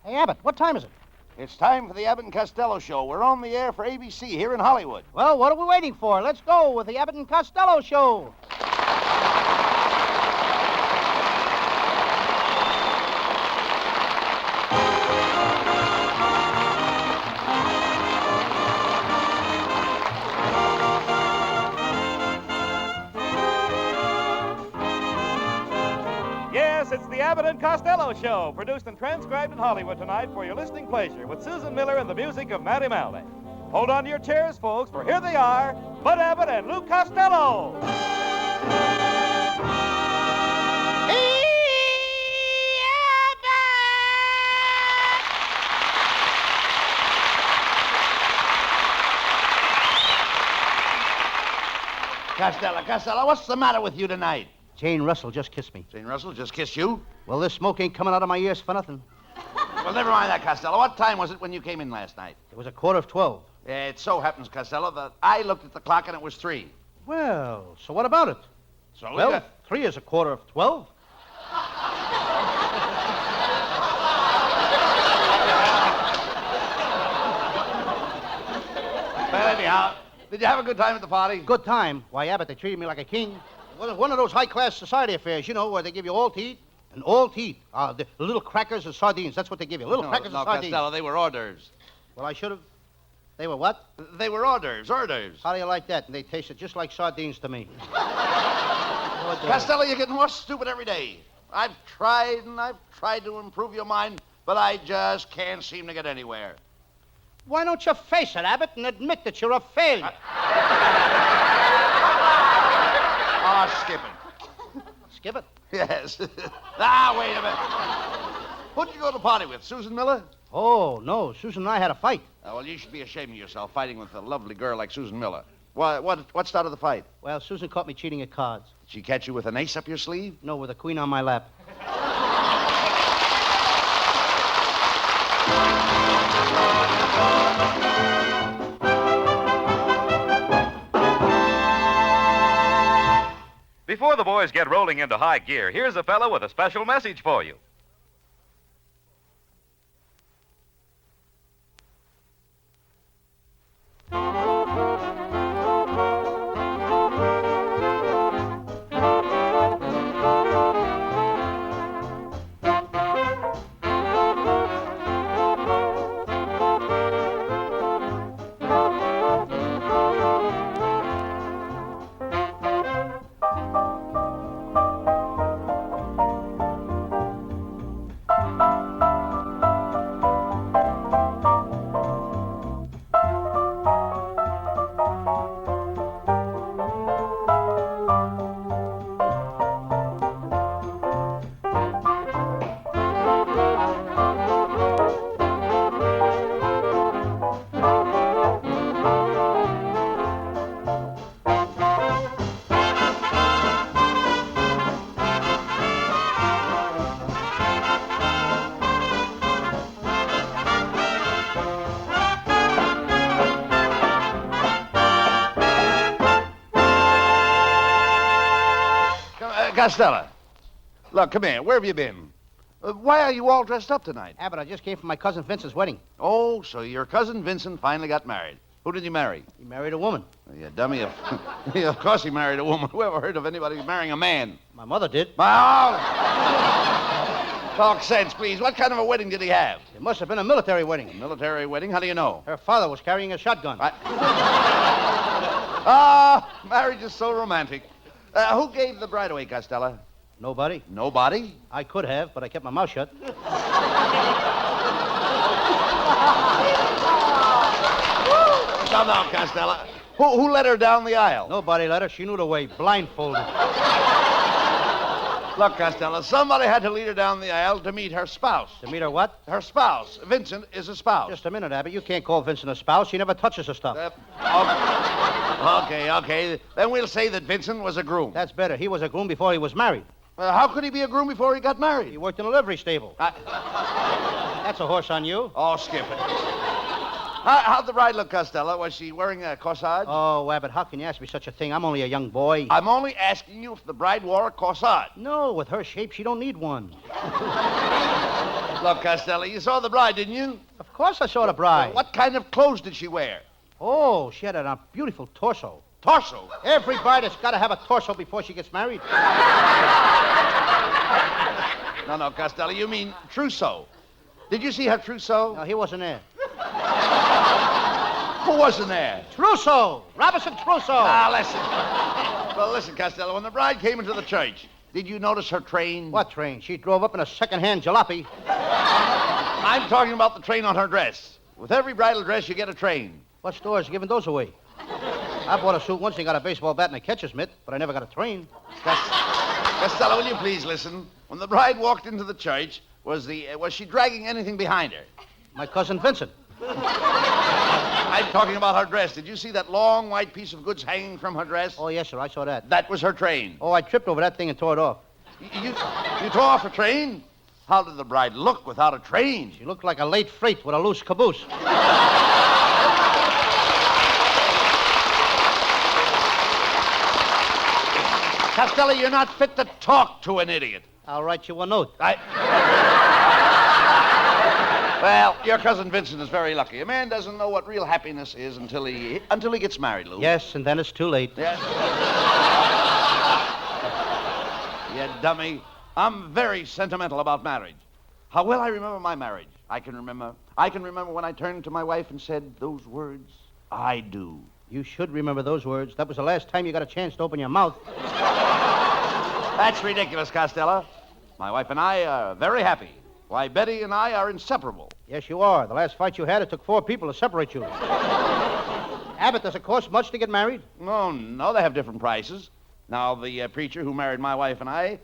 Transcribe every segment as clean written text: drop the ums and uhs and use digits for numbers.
Hey, Abbott, what time is it? It's time for the Abbott and Costello show. We're on the air for ABC here in Hollywood. Well, what are we waiting for? Let's go with the Abbott and Costello show. Yes, it's the Abbott and Costello Show, produced and transcribed in Hollywood tonight for your listening pleasure with Susan Miller and the music of Matty Malney. Hold on to your chairs, folks, for here they are, Bud Abbott and Lou Costello. Costello, what's the matter with you tonight? Jane Russell just kissed me. Jane Russell just kissed you? Well, this smoke ain't coming out of my ears for nothing. Well, never mind that, Costello. What time was it when you came in last night? It was 12:15. It so happens, Costello, that I looked at the clock and it was 3. Well, so what about it? So we Well, got... 3 is 12:15. Well, anyhow, did you have a good time at the party? Good time. Why, Abbott, they treated me like a king. Well, it's one of those high-class society affairs, you know, where they give you all to eat. And all to eat. The little crackers and sardines. That's what they give you. Little crackers and sardines. Costello, they were hors d'oeuvres. Well, I should have... They were what? They were hors d'oeuvres, hors d'oeuvres. How do you like that? And they tasted just like sardines to me. Costello, you're getting more stupid every day. I've tried and I've tried to improve your mind, but I just can't seem to get anywhere. Why don't you face it, Abbott, and admit that you're a failure? Skip it. Skip it? Yes. Wait a minute. Who'd you go to the party with, Susan Miller? Oh, no. Susan and I had a fight. Oh, well, you should be ashamed of yourself fighting with a lovely girl like Susan Miller. What started the fight? Well, Susan caught me cheating at cards. Did she catch you with an ace up your sleeve? No, with a queen on my lap. Before the boys get rolling into high gear, here's a fellow with a special message for you. Costello, look, come here. Where have you been? Why are you all dressed up tonight? Abbott, I just came from my cousin Vincent's wedding. Oh, so your cousin Vincent finally got married. Who did he marry? He married a woman. You dummy. Of course he married a woman. Who ever heard of anybody marrying a man? My mother did. Talk sense, please. What kind of a wedding did he have? It must have been a military wedding. A military wedding? How do you know? Her father was carrying a shotgun. Marriage is so romantic. Who gave the bride away, Costello? Nobody. Nobody? I could have, but I kept my mouth shut. Come on, Costello. Who led her down the aisle? Nobody let her. She knew the way, blindfolded. Look, Costello, somebody had to lead her down the aisle to meet her spouse. To meet her what? Her spouse. Vincent is a spouse. Just a minute, Abbott. You can't call Vincent a spouse. He never touches her stuff. Okay. Then we'll say that Vincent was a groom. That's better. He was a groom before he was married. How could he be a groom before he got married? He worked in a livery stable. That's a horse on you. Oh, skip it. How'd the bride look, Costello? Was she wearing a corsage? Oh, Abbott, how can you ask me such a thing? I'm only a young boy. I'm only asking you if the bride wore a corsage. No, with her shape, she don't need one. Look, Costello, you saw the bride, didn't you? Of course I saw the bride. What kind of clothes did she wear? Oh, she had a beautiful torso. Torso. Every bride has got to have a torso before she gets married. No, Costello, you mean trousseau. Did you see her trousseau? No, he wasn't there. Who wasn't there? Trousseau! Robinson Trousseau! Ah, listen. Well, listen, Costello, when the bride came into the church, did you notice her train? What train? She drove up in a second-hand jalopy. I'm talking about the train on her dress. With every bridal dress, you get a train. What store's giving those away? I bought a suit once and got a baseball bat and a catcher's mitt, but I never got a train. Costello, will you please listen? When the bride walked into the church, was she dragging anything behind her? My cousin Vincent. I'm talking about her dress. Did you see that long white piece of goods hanging from her dress? Oh, yes, sir, I saw that. That was her train. Oh, I tripped over that thing and tore it off. You tore off a train? How did the bride look without a train? She looked like a late freight with a loose caboose. Costello, you're not fit to talk to an idiot. I'll write you a note. Well, your cousin Vincent is very lucky. A man doesn't know what real happiness is until he gets married, Lou. Yes, and then it's too late. Yes. You dummy. I'm very sentimental about marriage. How well I remember my marriage. I can remember when I turned to my wife and said those words, I do. You should remember those words. That was the last time you got a chance to open your mouth. That's ridiculous, Costello. My wife and I are very happy. Why, Betty and I are inseparable. Yes, you are. The last fight you had, it took 4 people to separate you. Abbott, does it cost much to get married? No, they have different prices. Now, the preacher who married my wife and I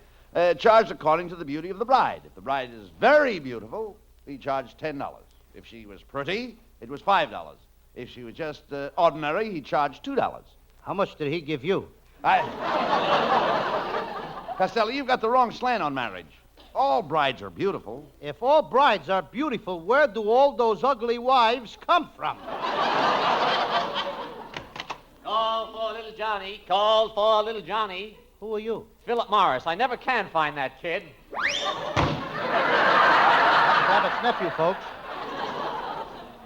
charged according to the beauty of the bride. If the bride is very beautiful, he charged $10. If she was pretty, it was $5. If she was just ordinary, he charged $2. How much did he give you? Costello, you've got the wrong slant on marriage. All brides are beautiful. If all brides are beautiful, where do all those ugly wives come from? Call for little Johnny. Call for little Johnny. Who are you? Philip Morris. I never can find that kid. Abbott's nephew, folks.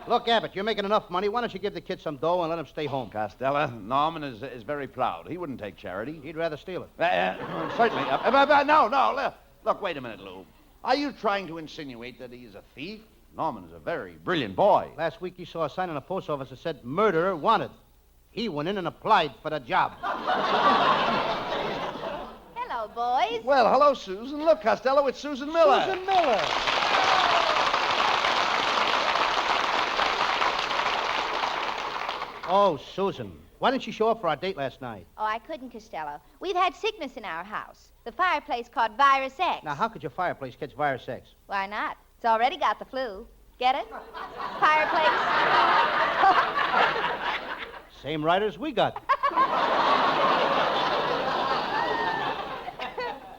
Look, Abbott, you're making enough money. Why don't you give the kid some dough and let him stay home? Costello, Norman is very proud. He wouldn't take charity. He'd rather steal it. Certainly. No. Look, wait a minute, Lou. Are you trying to insinuate that he's a thief? Norman is a very brilliant boy. Last week he saw a sign in a post office that said, murderer wanted. He went in and applied for the job. Hello, boys. Well, hello, Susan. Look, Costello, it's Susan Miller. Susan Miller. Oh, Susan. Why didn't you show up for our date last night? Oh, I couldn't, Costello. We've had sickness in our house. The fireplace caught virus X. Now, how could your fireplace catch virus X? Why not? It's already got the flu. Get it? Fireplace. Same writers we got.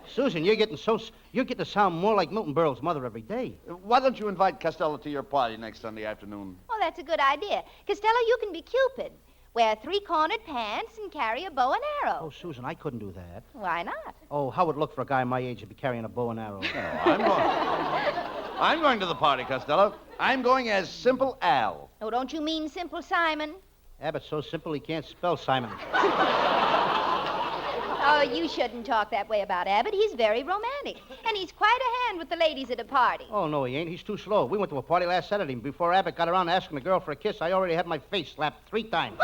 Susan, you're getting to sound more like Milton Berle's mother every day. Why don't you invite Costello to your party next Sunday afternoon? Oh, that's a good idea. Costello, you can be Cupid. Wear 3-cornered pants and carry a bow and arrow. Oh, Susan, I couldn't do that. Why not? Oh, how would it look for a guy my age to be carrying a bow and arrow? I'm going to the party, Costello. I'm going as Simple Al. Oh, don't you mean Simple Simon? Abbott's so simple he can't spell Simon. Oh, you shouldn't talk that way about Abbott. He's very romantic. And he's quite a hand with the ladies at a party. Oh, no, he ain't. He's too slow. We went to a party last Saturday, and before Abbott got around to asking the girl for a kiss, I already had my face slapped 3 times.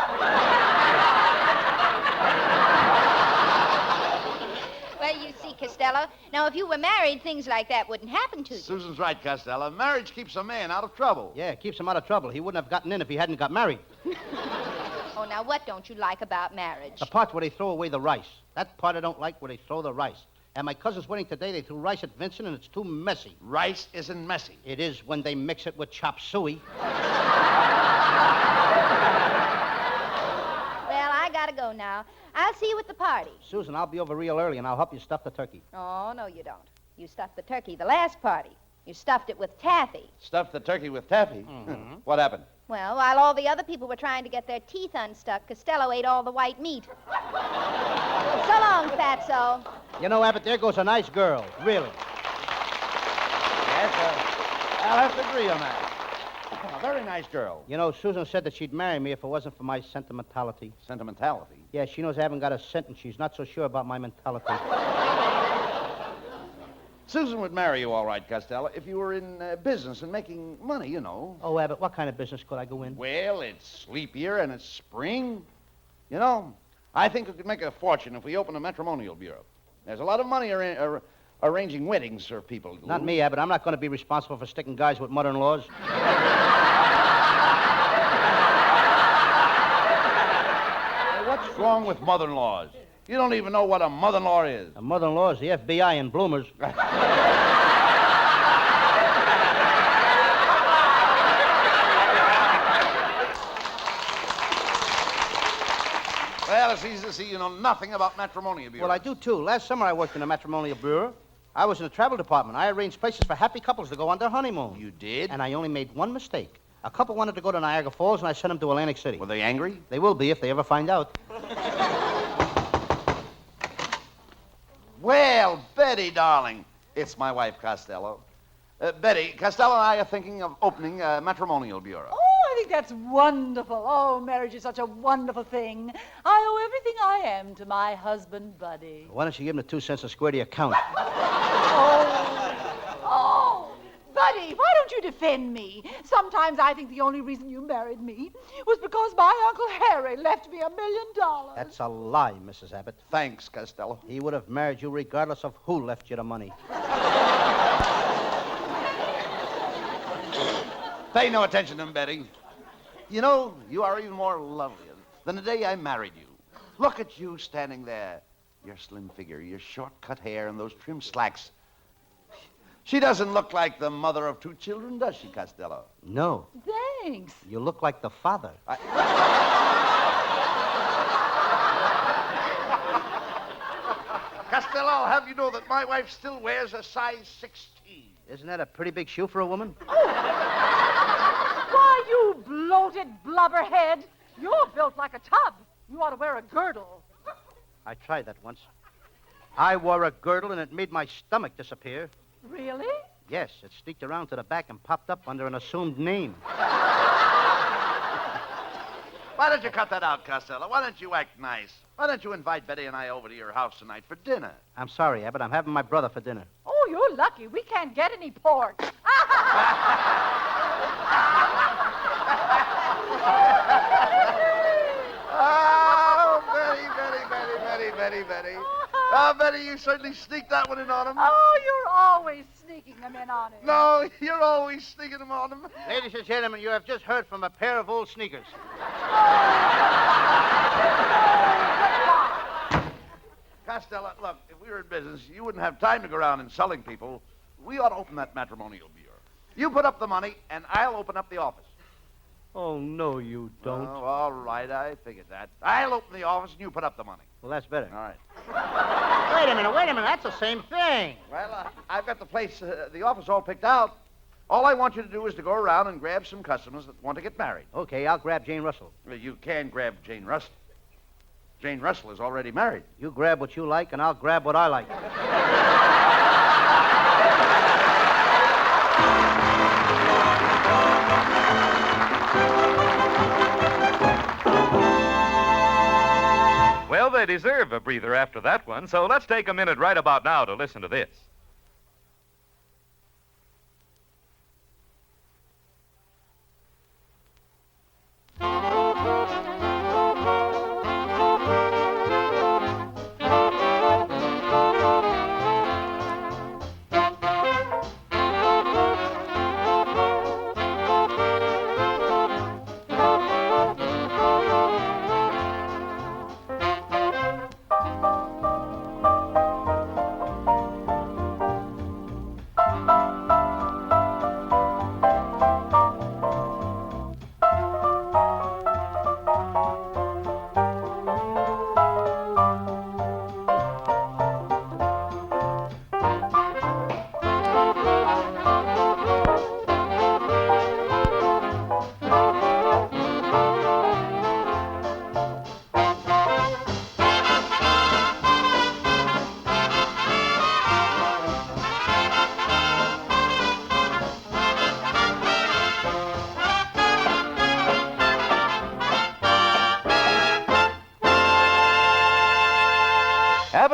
Well, you see, Costello, now if you were married, things like that wouldn't happen to you. Susan's right, Costello. Marriage keeps a man out of trouble. Yeah, it keeps him out of trouble. He wouldn't have gotten in if he hadn't got married. Oh, now what don't you like about marriage? The part where they throw away the rice. That part I don't like, where they throw the rice. At my cousin's wedding today, they threw rice at Vincent, and it's too messy. Rice isn't messy. It is when they mix it with chop suey. Well, I gotta go now. I'll see you at the party. Susan, I'll be over real early, and I'll help you stuff the turkey. Oh, no, you don't. You stuffed the turkey the last party. You stuffed it with taffy. Stuffed the turkey with taffy? Mm-hmm. What happened? Well, while all the other people were trying to get their teeth unstuck, Costello ate all the white meat. So long, Fatso. You know, Abbott, there goes a nice girl. Really. Yes, sir. I'll have to agree on that. A very nice girl. You know, Susan said that she'd marry me if it wasn't for my sentimentality. Sentimentality. Yeah, she knows I haven't got a cent, and she's not so sure about my mentality. Susan would marry you all right, Costello, if you were in business and making money, you know. Oh, Abbott, what kind of business could I go in? Well, it's sleep year and it's spring. You know, I think we could make a fortune if we opened a matrimonial bureau. There's a lot of money arranging weddings for people. Lou. Not me, Abbott. I'm not going to be responsible for sticking guys with mother-in-laws. What's wrong with mother-in-laws? You don't even know what a mother-in-law is. A mother-in-law is the FBI in Bloomers. Well, it's easy to see you know nothing about matrimonial bureaus. Well, I do, too. Last summer I worked in a matrimonial bureau. I was in the travel department. I arranged places for happy couples to go on their honeymoon. You did? And I only made one mistake. A couple wanted to go to Niagara Falls, and I sent them to Atlantic City. Were they angry? They will be if they ever find out. Well, Betty, darling, it's my wife, Costello. Betty, Costello and I are thinking of opening a matrimonial bureau. Oh, I think that's wonderful. Oh, marriage is such a wonderful thing. I owe everything I am to my husband, Buddy. Why don't you give them the 2 cents a square to your account? Oh, Buddy, why don't you defend me? Sometimes I think the only reason you married me was because my Uncle Harry left me $1 million. That's a lie, Mrs. Abbott. Thanks, Costello. He would have married you regardless of who left you the money. Pay no attention to him, Betty. You know, you are even more lovely than the day I married you. Look at you standing there. Your slim figure, your short-cut hair, and those trim slacks. She doesn't look like the mother of 2 children, does she, Costello? No. Thanks. You look like the father. Costello, I'll have you know that my wife still wears a size 16. Isn't that a pretty big shoe for a woman? Why, you bloated blubberhead. You're built like a tub. You ought to wear a girdle. I tried that once. I wore a girdle, and it made my stomach disappear. Really? Yes, it sneaked around to the back and popped up under an assumed name. Why don't you cut that out, Costello? Why don't you act nice? Why don't you invite Betty and I over to your house tonight for dinner? I'm sorry, Abbott. I'm having my brother for dinner. Oh, you're lucky. We can't get any pork. Oh, Betty. Oh, Betty, you certainly sneaked that one in on him. Oh, you're always sneaking them in on it. No, you're always sneaking them on him. Ladies and gentlemen, you have just heard from a pair of old sneakers. Costello, look, if we were in business, you wouldn't have time to go around insulting people. We ought to open that matrimonial bureau. You put up the money, and I'll open up the office. Oh, no, you don't. Oh, all right, I figured that. I'll open the office, and you put up the money. Well, that's better. All right. Wait a minute. That's the same thing. Well, I've got the place, the office all picked out. All I want you to do is to go around and grab some customers that want to get married. Okay, I'll grab Jane Russell. Well, you can grab Jane Russell. Jane Russell is already married. You grab what you like, and I'll grab what I like. Well, they deserve a breather after that one, so let's take a minute right about now to listen to this.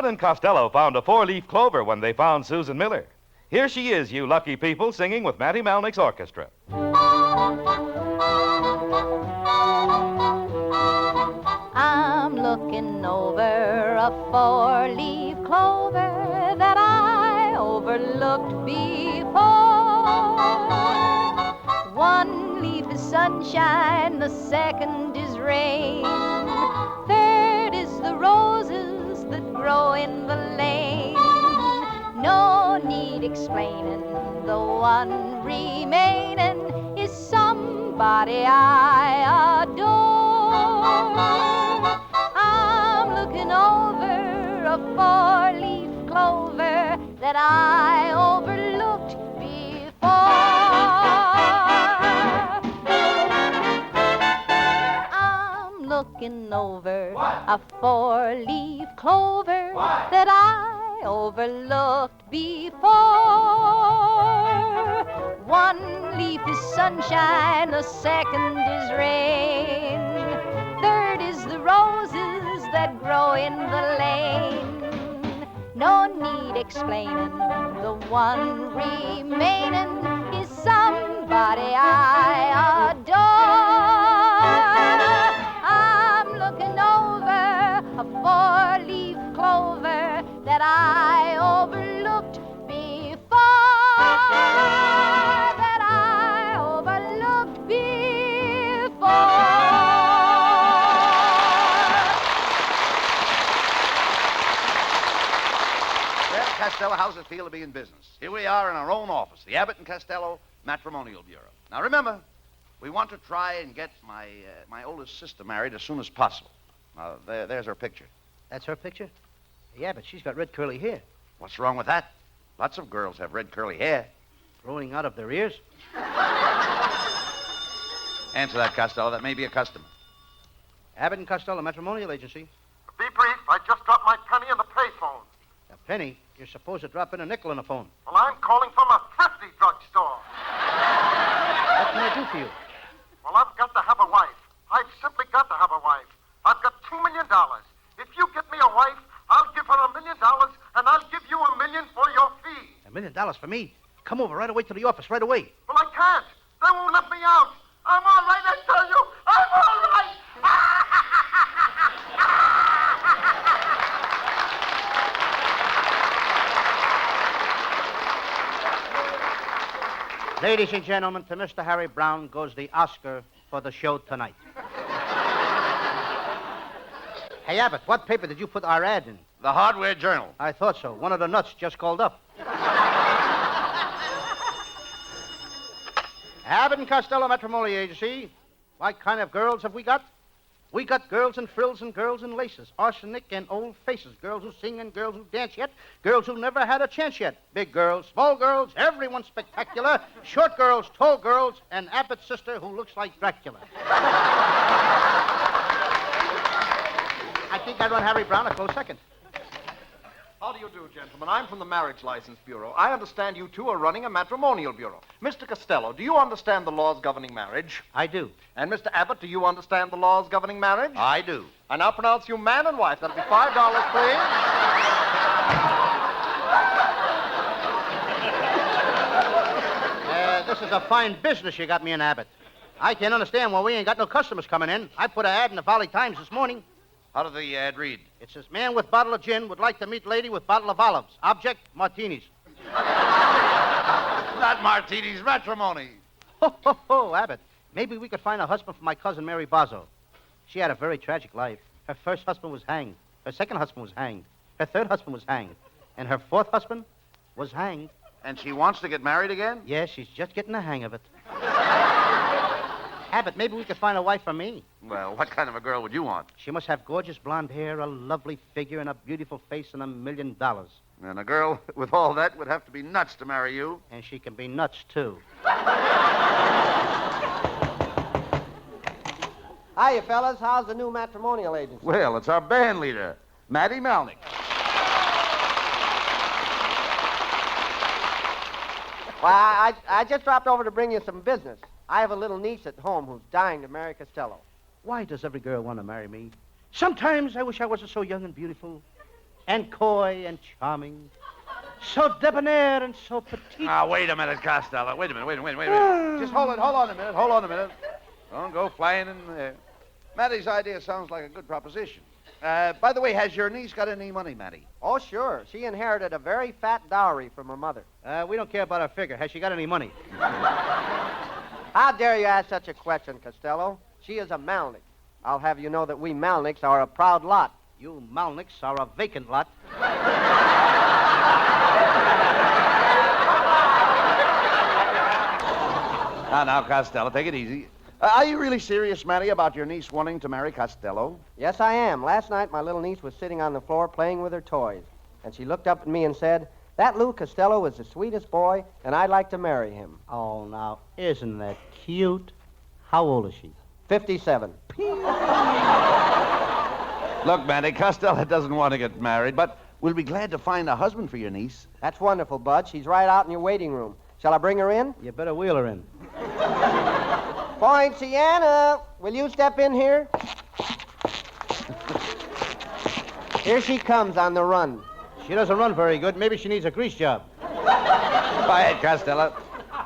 and Costello found a four-leaf clover when they found Susan Miller. Here she is, you lucky people, singing with Matty Malnick's orchestra. I'm looking over a four-leaf clover that I overlooked before. One leaf is sunshine, the second is rain. Third is the roses that grow in the lane. No need explaining, the one remaining is somebody I adore. I'm looking over a four-leaf clover that I overlooked before. I'm looking over a four-leaf clover that I overlooked before. One leaf is sunshine, the second is rain. Third is the roses that grow in the lane. No need explaining, the one remaining is somebody I adore. I'm looking over a four-leaf clover that I overlooked before. That I overlooked before. Well, Costello, how's it feel to be in business? Here we are in our own office, the Abbott and Costello Matrimonial Bureau. Now, remember, we want to try and get my oldest sister married as soon as possible. Now, there's her picture. That's her picture? Yeah, but she's got red curly hair. What's wrong with that? Lots of girls have red curly hair. Growing out of their ears? Answer that, Costello. That may be a customer. Abbott and Costello Matrimonial Agency. Be brief, I just dropped my penny in the payphone. A penny? You're supposed to drop in a nickel on the phone. Well, I'm calling from a thrifty drugstore. What can I do for you? Well, I've got to have a wife. I've simply got to have a wife. I've got $2 million. If you get me a wife, I'll give her $1 million, and I'll give you $1 million for your fee. $1 million for me? Come over right away to the office, right away. Well, I can't. They won't let me out. I'm all right, I tell you. I'm all right. Ladies and gentlemen, to Mr. Harry Brown goes the Oscar for the show tonight. Hey, Abbott, what paper did you put our ad in? The Hardware Journal. I thought so. One of the nuts just called up. Abbott and Costello Matrimonial Agency. What kind of girls have we got? We got girls in frills and girls in laces, arsenic and old faces, girls who sing and girls who dance yet, girls who never had a chance yet, big girls, small girls, everyone spectacular, short girls, tall girls, and Abbott's sister who looks like Dracula. I think I run Harry Brown a close second. How do you do, gentlemen? I'm from the Marriage License Bureau. I understand you two are running a matrimonial bureau. Mr. Costello, do you understand the laws governing marriage? I do. And Mr. Abbott, do you understand the laws governing marriage? I do. I now pronounce you man and wife. That'll be $5, please. This is a fine business you got me in, Abbott. I can't understand why we ain't got no customers coming in. I put an ad in the Valley Times this morning. How did the ad read? It says, man with bottle of gin would like to meet lady with bottle of olives. Object, martinis. Not martinis, matrimony. Ho, ho, ho, Abbott. Maybe we could find a husband for my cousin Mary Bozzo. She had a very tragic life. Her first husband was hanged. Her second husband was hanged. Her third husband was hanged. And her fourth husband was hanged. And she wants to get married again? Yeah, she's just getting the hang of it. Abbott, maybe we could find a wife for me. Well, what kind of a girl would you want? She must have gorgeous blonde hair, a lovely figure, and a beautiful face, and $1 million. And a girl with all that would have to be nuts to marry you. And she can be nuts, too. Hiya, fellas. How's the new matrimonial agency? Well, it's our band leader, Matty Malnick. Well, I just dropped over to bring you some business. I have a little niece at home who's dying to marry Costello. Why does every girl want to marry me? Sometimes I wish I wasn't so young and beautiful. and coy and charming. So debonair and so petite. Now, wait a minute, Costello. Wait a minute. Just hold on a minute. Don't go flying in there. Mattie's idea sounds like a good proposition. By the way, has your niece got any money, Mattie? Oh, sure. She inherited a very fat dowry from her mother. We don't care about her figure. Has she got any money? How dare you ask such a question, Costello? She is a Malnick. I'll have you know that we Malnicks are a proud lot. You Malnicks are a vacant lot. Now, Costello, take it easy. Are you really serious, Mattie, about your niece wanting to marry Costello? Yes, I am. Last night, my little niece was sitting on the floor playing with her toys. And she looked up at me and said, "That Lou Costello is the sweetest boy, and I'd like to marry him." Oh, now, isn't that cute? How old is she? 57. Look, Mattie, Costello doesn't want to get married, but we'll be glad to find a husband for your niece. That's wonderful, Bud. She's right out in your waiting room. Shall I bring her in? You better wheel her in. Poinciana, will you step in here? Here she comes on the run. She doesn't run very good. Maybe she needs a grease job. Quiet, Costello.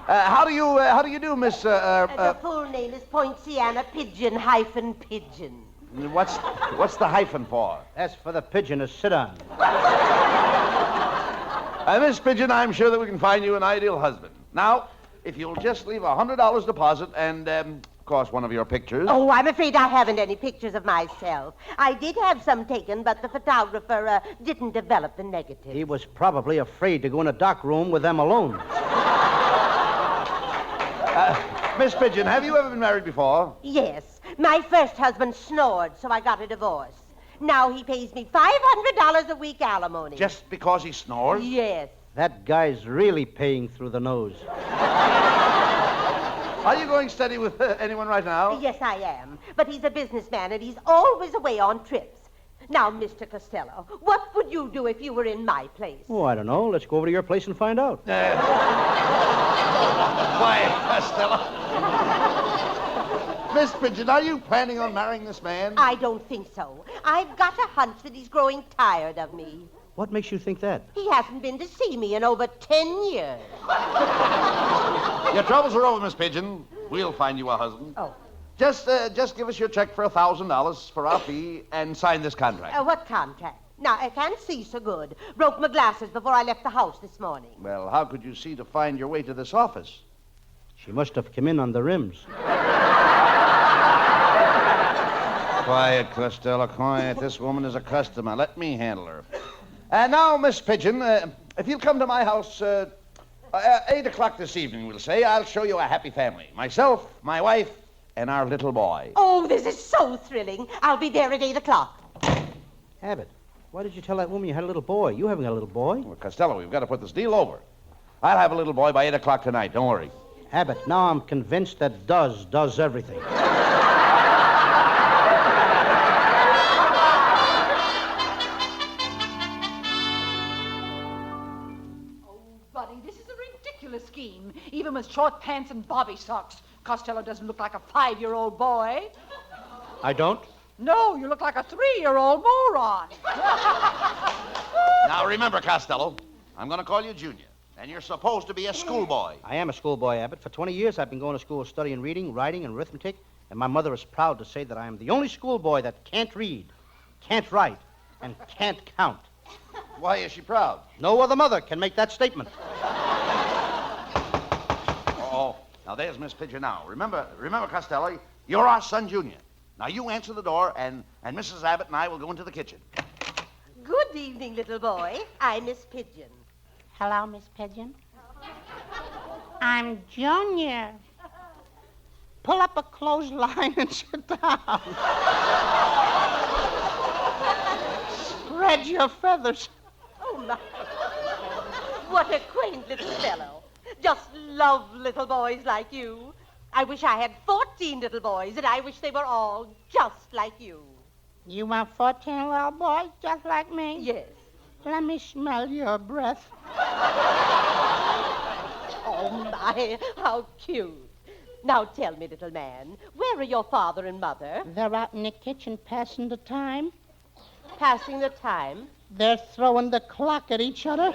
How do you do, Miss? The full name is Poinciana Pigeon-Pigeon. What's the hyphen for? That's for the pigeon to sit on. Miss Pigeon, I'm sure that we can find you an ideal husband. Now, if you'll just leave $100 deposit and, of course, one of your pictures. Oh, I'm afraid I haven't any pictures of myself. I did have some taken, but the photographer didn't develop the negative. He was probably afraid to go in a dark room with them alone. Miss Pigeon, have you ever been married before? Yes. My first husband snored, so I got a divorce. Now he pays me $500 a week alimony. Just because he snores? Yes. That guy's really paying through the nose. Are you going steady with anyone right now? Yes, I am. But he's a businessman, and he's always away on trips. Now, Mr. Costello, what would you do if you were in my place? Oh, I don't know. Let's go over to your place and find out. Quiet, Costello. Miss Pigeon, are you planning on marrying this man? I don't think so. I've got a hunch that he's growing tired of me. What makes you think that? He hasn't been to see me in over 10 years. Your troubles are over, Miss Pigeon. We'll find you a husband. Oh. Just give us your check for $1,000 for our fee and sign this contract. What contract? Now, I can't see so good. Broke my glasses before I left the house this morning. Well, how could you see to find your way to this office? She must have come in on the rims. Quiet, Costello, quiet. This woman is a customer. Let me handle her. And now, Miss Pigeon, if you'll come to my house 8 o'clock this evening, we'll say, I'll show you a happy family. Myself, my wife, and our little boy. Oh, this is so thrilling. I'll be there at 8 o'clock. Abbott, why did you tell that woman you had a little boy? You haven't got a little boy. Well, Costello, we've got to put this deal over. I'll have a little boy by 8 o'clock tonight. Don't worry. Abbott, now I'm convinced that does everything. Scheme. Even with short pants and bobby socks, Costello doesn't look like a 5-year-old boy. I don't? No, you look like a 3-year-old moron. Now, remember, Costello, I'm going to call you Junior, and you're supposed to be a schoolboy. I am a schoolboy, Abbott. For 20 years, I've been going to school studying reading, writing, and arithmetic, and my mother is proud to say that I am the only schoolboy that can't read, can't write, and can't count. Why is she proud? No other mother can make that statement. Oh, now there's Miss Pigeon now. Remember, Costello, you're our son, Junior. Now you answer the door, and Mrs. Abbott and I will go into the kitchen. Good evening, little boy. I'm Miss Pigeon. Hello, Miss Pigeon. I'm Junior. Pull up a clothesline and sit down. Spread your feathers. Oh, my. What a quaint little fellow. Just love little boys like you. I wish I had 14 little boys, and I wish they were all just like you. You want 14 little boys just like me? Yes. Let me smell your breath. Oh, my, how cute. Now tell me, little man, where are your father and mother? They're out in the kitchen passing the time. Passing the time? They're throwing the clock at each other.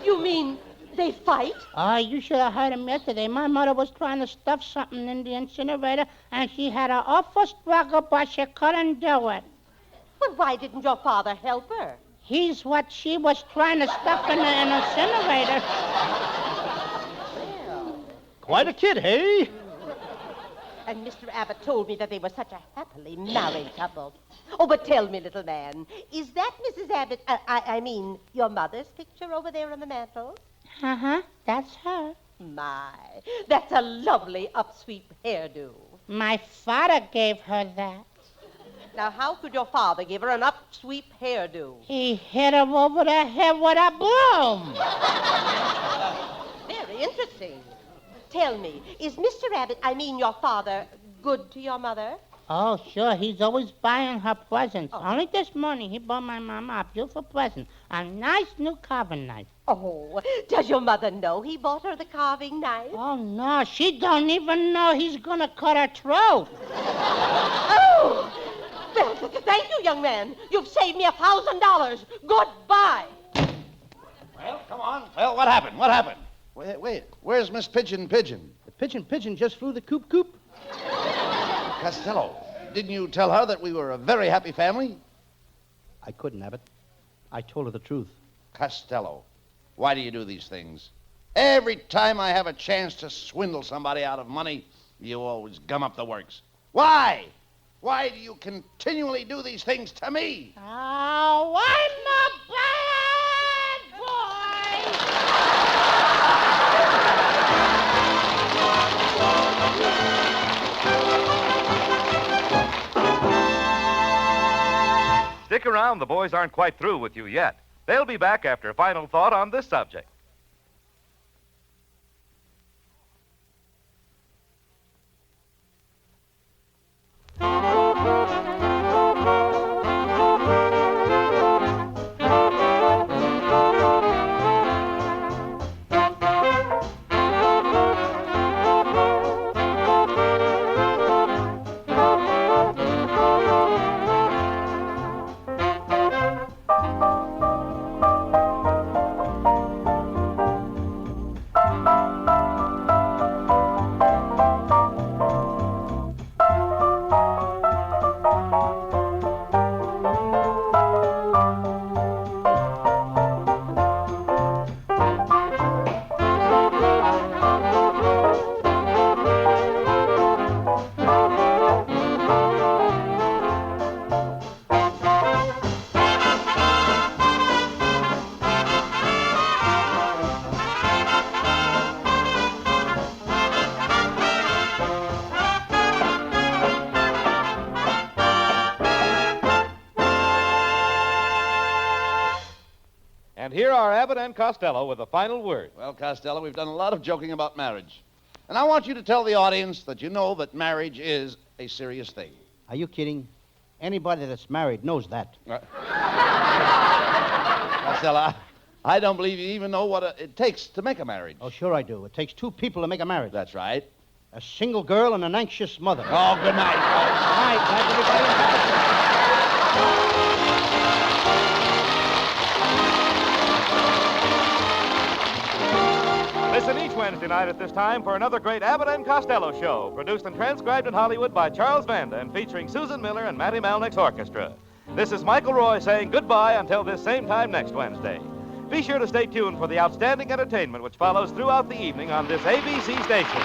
You mean they fight? Oh, you should have heard him yesterday. My mother was trying to stuff something in the incinerator, and she had an awful struggle, but she couldn't do it. But why didn't your father help her? He's what she was trying to stuff in the incinerator. Quite a kid, hey? And Mr. Abbott told me that they were such a happily married couple. Oh, but tell me, little man, is that Mrs. Abbott, I mean, your mother's picture over there on the mantel? Uh-huh, that's her. My, that's a lovely upsweep hairdo. My father gave her that. Now, how could your father give her an upsweep hairdo? He hit her over the head with a broom. Very interesting. Tell me, is Mr. Abbott, I mean your father, good to your mother? Oh, sure. He's always buying her presents. Oh. Only this morning he bought my mama a beautiful present. A nice new carving knife. Oh, does your mother know he bought her the carving knife? Oh, no. She don't even know he's going to cut her throat. Oh! Well, thank you, young man. You've saved me $1,000. Goodbye. Well, come on. Well, what happened? What happened? Wait. Where's Miss Pigeon? The pigeon just flew the coop. Costello, didn't you tell her that we were a very happy family? I couldn't, Abbott. I told her the truth. Costello, why do you do these things? Every time I have a chance to swindle somebody out of money, you always gum up the works. Why? Why do you continually do these things to me? Oh, I'm a bad boy! Stick around. The boys aren't quite through with you yet. They'll be back after a final thought on this subject. And here are Abbott and Costello with the final word. Well, Costello, we've done a lot of joking about marriage. And I want you to tell the audience that you know that marriage is a serious thing. Are you kidding? Anybody that's married knows that. Costello, I don't believe you even know what it takes to make a marriage. Oh, sure I do. It takes two people to make a marriage. That's right. A single girl and an anxious mother. Oh, good night. Good night. Night, everybody. Listen each Wednesday night at this time for another great Abbott and Costello show, produced and transcribed in Hollywood by Charles Vanda and featuring Susan Miller and Matty Malnick's orchestra. This is Michael Roy saying goodbye until this same time next Wednesday. Be sure to stay tuned for the outstanding entertainment which follows throughout the evening on this ABC station.